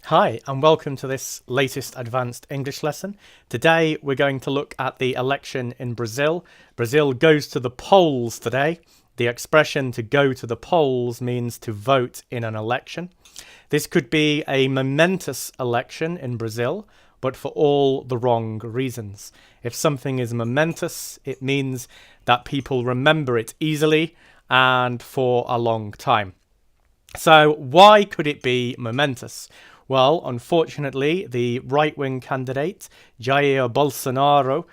Hi, and welcome to this latest advanced English lesson. Today we're going to look at the election in Brazil. Brazil goes to the polls today. The expression to go to the polls means to vote in an election. This could be a momentous election in Brazil, but for all the wrong reasons. If something is momentous, it means that people remember it easily and for a long time. So why could it be momentous? Well, unfortunately, the right-wing candidate, Jair Bolsonaro,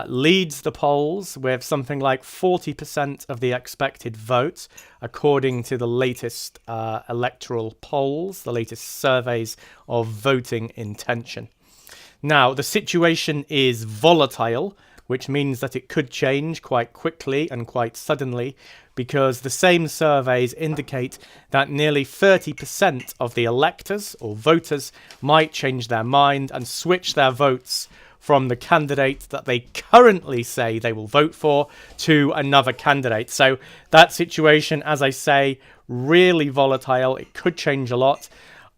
leads the polls with something like 40% of the expected vote, according to the latest electoral polls, the latest surveys of voting intention. Now, the situation is volatile, which means that it could change quite quickly and quite suddenly, because the same surveys indicate that nearly 30% of the electors or voters might change their mind and switch their votes from the candidate that they currently say they will vote for to another candidate. So that situation, as I say, really volatile. It could change a lot.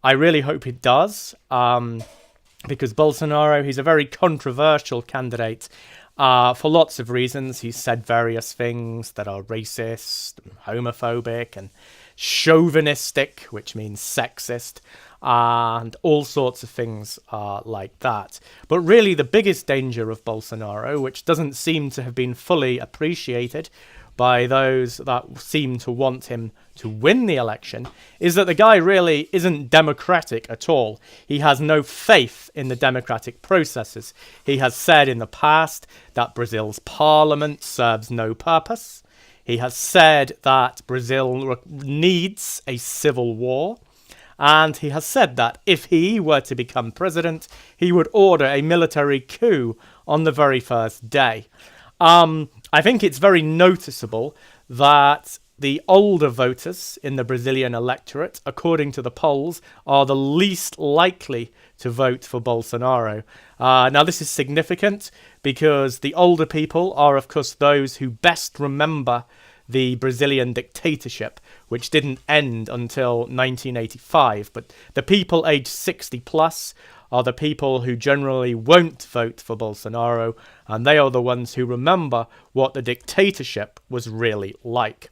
I really hope it does, because Bolsonaro, he's a very controversial candidate. For lots of reasons. He's said various things that are racist, and homophobic, and chauvinistic, which means sexist, and all sorts of things like that. But really the biggest danger of Bolsonaro, which doesn't seem to have been fully appreciated by those that seem to want him to win the election, is that the guy really isn't democratic at all. He has no faith in the democratic processes. He has said in the past that Brazil's parliament serves no purpose. He has said that Brazil needs a civil war. And he has said that if he were to become president, he would order a military coup on the very first day. I think it's very noticeable that the older voters in the Brazilian electorate, according to the polls, are the least likely to vote for Bolsonaro. Now, this is significant because the older people are, of course, those who best remember the Brazilian dictatorship, which didn't end until 1985. But the people aged 60 plus are the people who generally won't vote for Bolsonaro, and they are the ones who remember what the dictatorship was really like.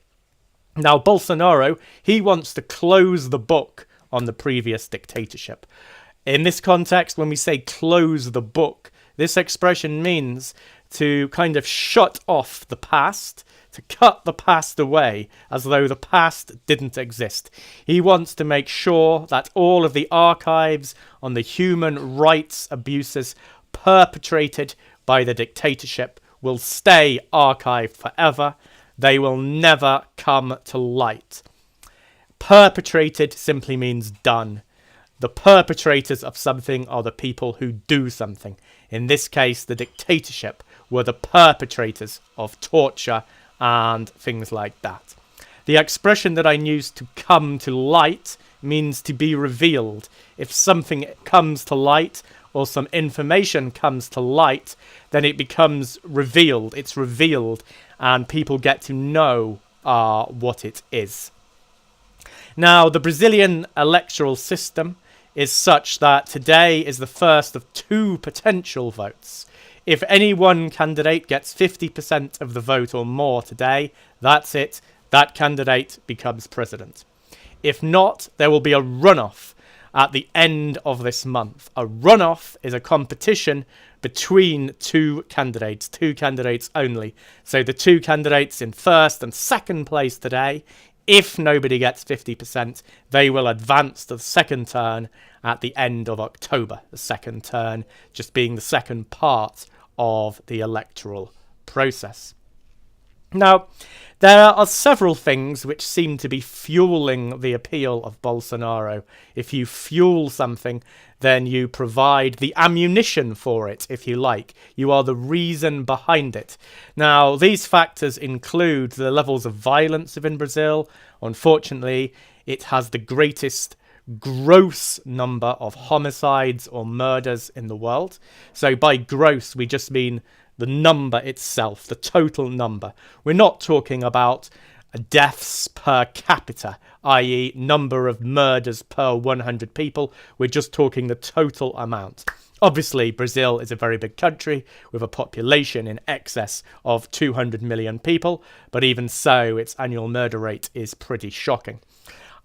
Now, Bolsonaro, he wants to close the book on the previous dictatorship. In this context, when we say close the book, this expression means to kind of shut off the past, to cut the past away as though the past didn't exist. He wants to make sure that all of the archives on the human rights abuses perpetrated by the dictatorship will stay archived forever. They will never come to light. Perpetrated simply means done. The perpetrators of something are the people who do something. In this case, the dictatorship were the perpetrators of torture and things like that. The expression that I use, to come to light, means to be revealed. If something comes to light or some information comes to light, then it becomes revealed. It's revealed and people get to know what it is. Now, the Brazilian electoral system is such that today is the first of two potential votes. If any one candidate gets 50% of the vote or more today, that's it. That candidate becomes president. If not, there will be a runoff at the end of this month. A runoff is a competition between two candidates only. So the two candidates in first and second place today, if nobody gets 50%, they will advance to the second turn at the end of October. The second turn just being the second part of the electoral process. Now, there are several things which seem to be fueling the appeal of Bolsonaro. If you fuel something, then you provide the ammunition for it, if you like. You are the reason behind it. Now, these factors include the levels of violence in Brazil. Unfortunately, it has the greatest gross number of homicides or murders in the world. So by gross, we just mean the number itself, the total number. We're not talking about deaths per capita, i.e. number of murders per 100 people. We're just talking the total amount. Obviously, Brazil is a very big country with a population in excess of 200 million people, but even so, its annual murder rate is pretty shocking.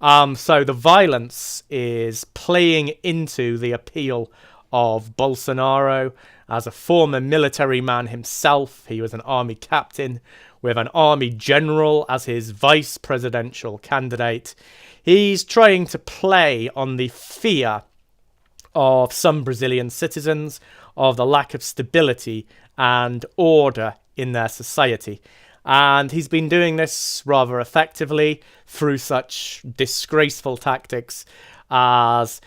So the violence is playing into the appeal of Bolsonaro. As a former military man himself, he was an army captain with an army general as his vice presidential candidate. He's trying to play on the fear of some Brazilian citizens of the lack of stability and order in their society. And he's been doing this rather effectively through such disgraceful tactics as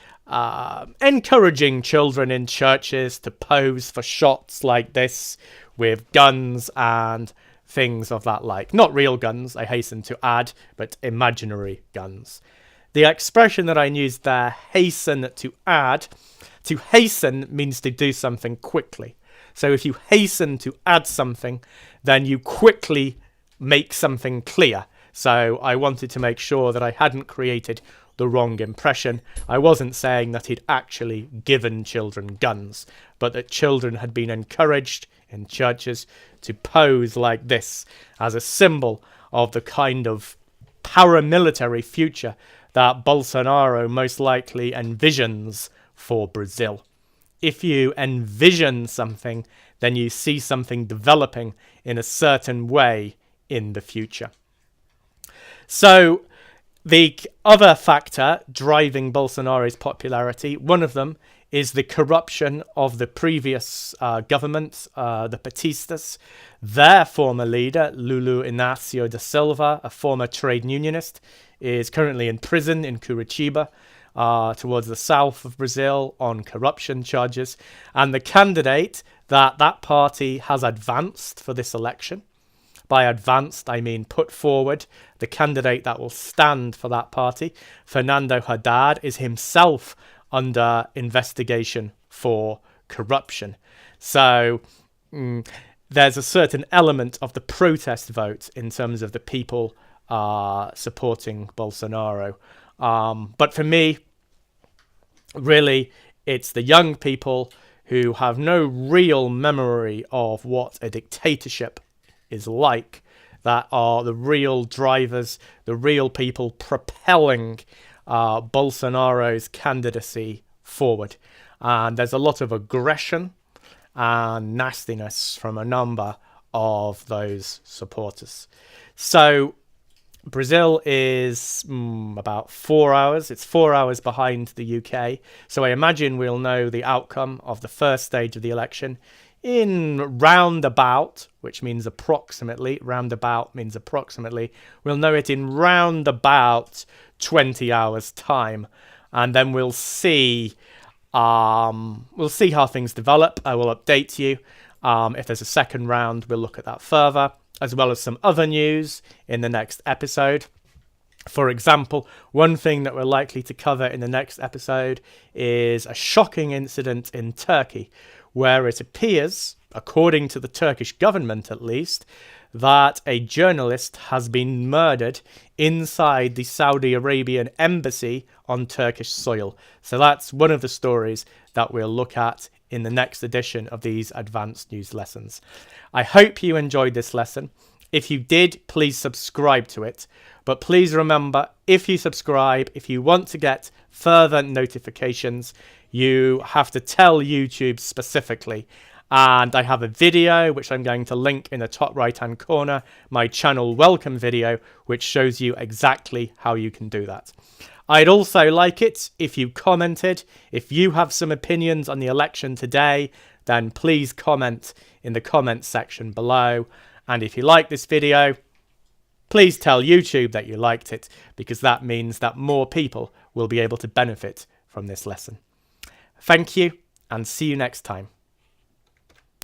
encouraging children in churches to pose for shots like this with guns and things of that like. Not real guns, I hasten to add, but imaginary guns. The expression that I used there, hasten to add, to hasten means to do something quickly. So if you hasten to add something, then you quickly make something clear. So I wanted to make sure that I hadn't created the wrong impression. I wasn't saying that he'd actually given children guns, but that children had been encouraged in churches to pose like this as a symbol of the kind of paramilitary future that Bolsonaro most likely envisions for Brazil. If you envision something, then you see something developing in a certain way in the future. So the other factor driving Bolsonaro's popularity, one of them, is the corruption of the previous government, the Petistas. Their former leader, Lulu Inácio da Silva, a former trade unionist, is currently in prison in Curitiba, towards the south of Brazil, on corruption charges. And the candidate that party has advanced for this election, by advanced, I mean put forward, the candidate that will stand for that party, Fernando Haddad, is himself under investigation for corruption. So there's a certain element of the protest vote in terms of the people supporting Bolsonaro. But for me, really, it's the young people who have no real memory of what a dictatorship is like that are the real drivers, the real people propelling Bolsonaro's candidacy forward. And there's a lot of aggression and nastiness from a number of those supporters. So Brazil is about 4 hours. It's 4 hours behind the UK. So I imagine we'll know the outcome of the first stage of the election in roundabout, which means approximately. Roundabout means approximately. We'll know it in roundabout 20 hours time. And then we'll see how things develop. I will update you. If there's a second round, we'll look at that further, as well as some other news in the next episode. For example, one thing that we're likely to cover in the next episode is a shocking incident in Turkey, where it appears, according to the Turkish government at least, that a journalist has been murdered inside the Saudi Arabian embassy on Turkish soil. So that's one of the stories that we'll look at in the next edition of these advanced news lessons. I hope you enjoyed this lesson. If you did, please subscribe to it. But please remember, if you subscribe, if you want to get further notifications, you have to tell YouTube specifically. And I have a video, which I'm going to link in the top right-hand corner, my channel welcome video, which shows you exactly how you can do that. I'd also like it if you commented. If you have some opinions on the election today, then please comment in the comments section below. And if you like this video, please tell YouTube that you liked it, because that means that more people will be able to benefit from this lesson. Thank you, and see you next time.